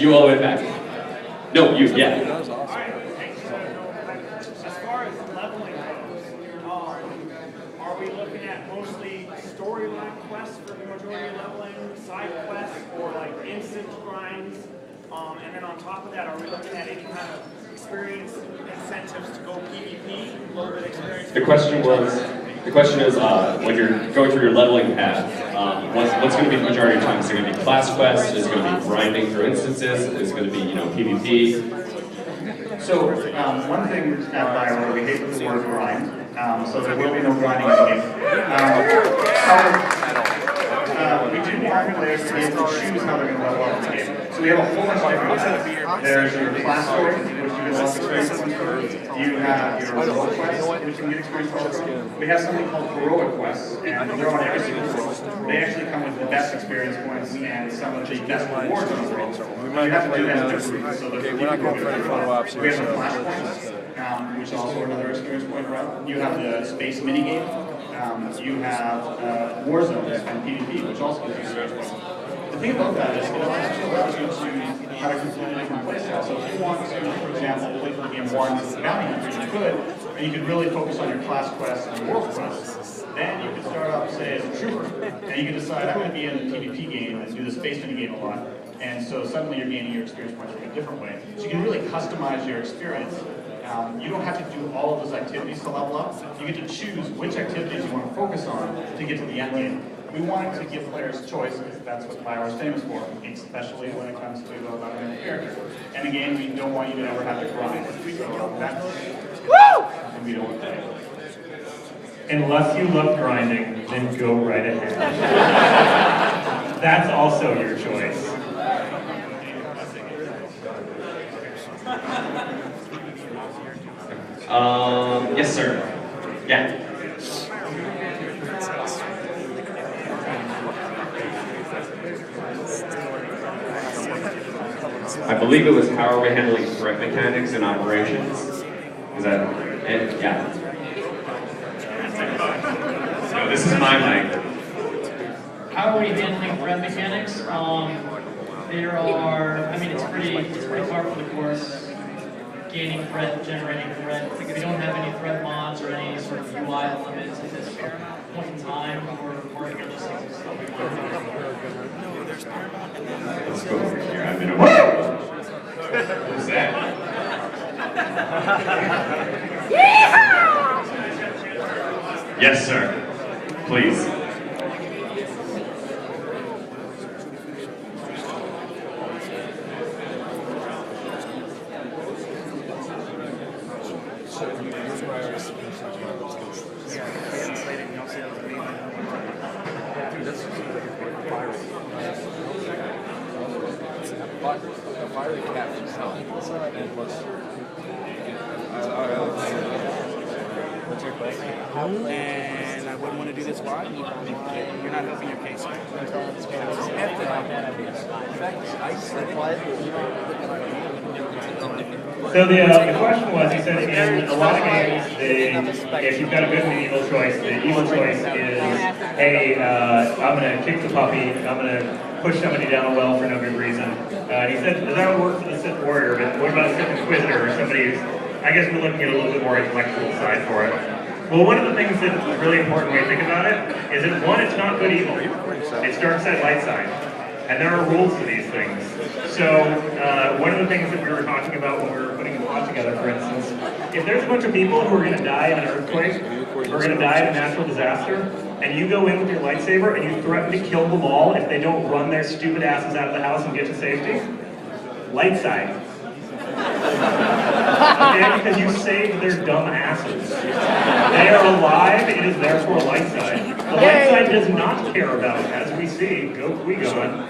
You all the way back. No, you, yeah. As far as leveling goes, are we looking at mostly storyline quests for the majority of leveling, side quests, or like instant grinds? And then on top of that, are we looking at any kind of experience incentives to go PvP, a little bit of experience? The question is, when you're going through your leveling path, what's going to be the majority of time? Is it going to be class quests? Is it going to be grinding through instances? Is it going to be, PvP? So, one thing at BioWare, we hate the word grind, so there will be no grinding in the game. We do want players to be able to choose how they're going to level up in the game. So we have a whole bunch of different paths. There's your class story, which you get lots of experience points for. You have your role quest, which you can get experience points from. We have something called heroic quests, and they're on every single world. They actually come with the best experience points and some of the best rewards on the world. You have to do that in different groups. So we're not going for any photo ops here. We have the flash points, which is also another experience point route. You have the space minigame. You have war zones and PvP, which also gives you experience points. The thing about that is it actually allows you to have a completely different playstyle. So if you want to, for example, play the game more into the bounty hunters, you could, and you could really focus on your class quests and world quests. Then you could start off, say, as a trooper, and you could decide, I'm going to be in the PvP game and do the space mini game a lot. And so suddenly you're gaining your experience points from a different way. So you can really customize your experience. You don't have to do all of those activities to level up. You get to choose which activities you want to focus on to get to the end game. We wanted to give players choice because that's what BioWare is famous for, especially when it comes to leveling the character. And again, we don't want you to ever have to grind. So that's something we don't want to do. Unless you love grinding, then go right ahead. That's also your choice. Yes, sir. Yeah. I believe it was how are we handling threat mechanics and operations? Is that it? Yeah. No, this is my mic. How are we handling threat mechanics? There are, it's pretty hard for the course. Gaining threat, generating threat. We don't have any threat mods or any sort of UI elements at this point in time. We're just like stuff. Let's go over here. I've been over here. Who's that? Yes, sir. Please. And I wouldn't want to do this live. You're not helping your case. So the question was, he said in a lot of games, if you've got a good and evil choice, the evil choice is, hey, I'm going to kick the puppy, I'm going to push somebody down a well for no good reason. He said, that would work for the Sith Warrior, but what about a Sith Inquisitor or somebody who's, I guess we're looking at a little bit more intellectual side for it. Well, one of the things that's really important when you think about it is that, one, it's not good evil. It's dark side, light side. And there are rules to these things. So, one of the things that we were talking about when we were putting the plot together, for instance, if there's a bunch of people who are going to die in an earthquake, or are going to die in a natural disaster, and you go in with your lightsaber and you threaten to kill them all if they don't run their stupid asses out of the house and get to safety, light side. Okay, because you saved their dumb asses. They are alive, it is therefore light side. The light side does not care about, as we see, go Qui-Gon,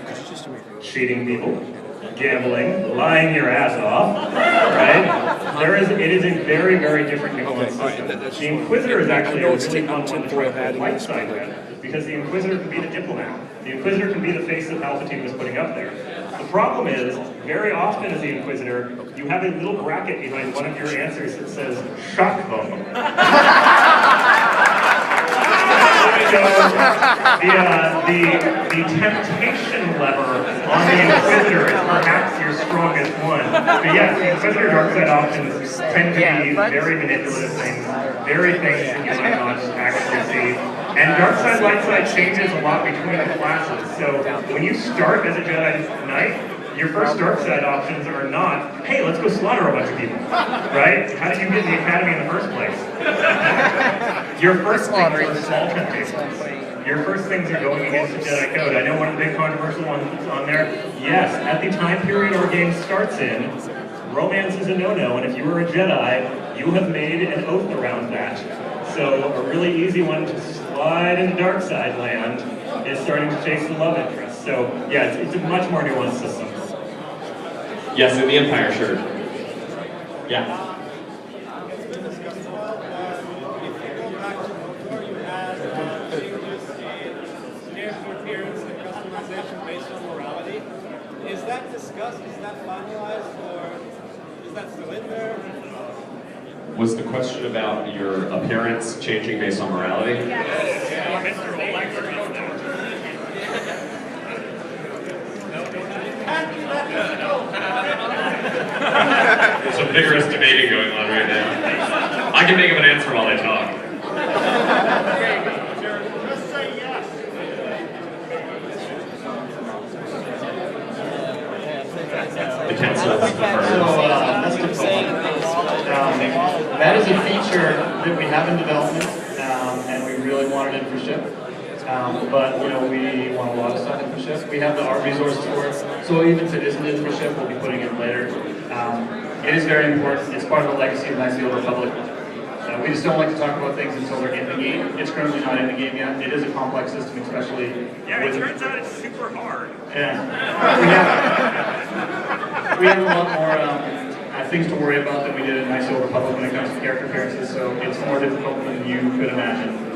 cheating people, gambling, lying your ass off, right? It is a very, very different influence system. The Inquisitor is actually a really fun one to try to play light side with, because the Inquisitor can be the diplomat. The Inquisitor can be the face that Palpatine was putting up there. The problem is, very often as the Inquisitor, you have a little bracket behind one of your answers that says, shock them. So, the temptation lever on the Inquisitor is perhaps your your strongest one. But yes, because your dark side options tend to be very manipulative things, very things that you might not actually see. And dark side, light side changes a lot between the classes. So when you start as a Jedi Knight, your first dark side options are not, hey, let's go slaughter a bunch of people, right? How did you get in the academy in the first place? Your first things are small temptations. Your first things are going against the Jedi Code. I know one of the big controversial ones that's on there. Yes, at the time period our game starts in, romance is a no-no, and if you were a Jedi, you have made an oath around that. So a really easy one to slide into dark side land is starting to chase the love interest. So yeah, it's a much more nuanced system. Yes, in the Empire, sure. Yeah. Based on morality. Is that discussed? Is that finalized? Or is that still in there? Was the question about your appearance changing based on morality? There's some vigorous debating going on right now. I can think of an answer while I talk. Just say yes. The council has deferred. That's difficult. That is a feature that we have in development, and we really wanted it for ship. But we want a lot of stuff in for ship. We have our resources for it. So even if it isn't in for ship, we'll be putting it later. It is very important. It's part of the legacy of Knights of the Old Republic. We just don't like to talk about things until they're in the game. It's currently not in the game yet. It is a complex system, especially. Yeah, it turns out it's super hard. Yeah. We have a lot more things to worry about than we did in Knights of the Old Republic when it comes to character appearances, so it's more difficult than you could imagine.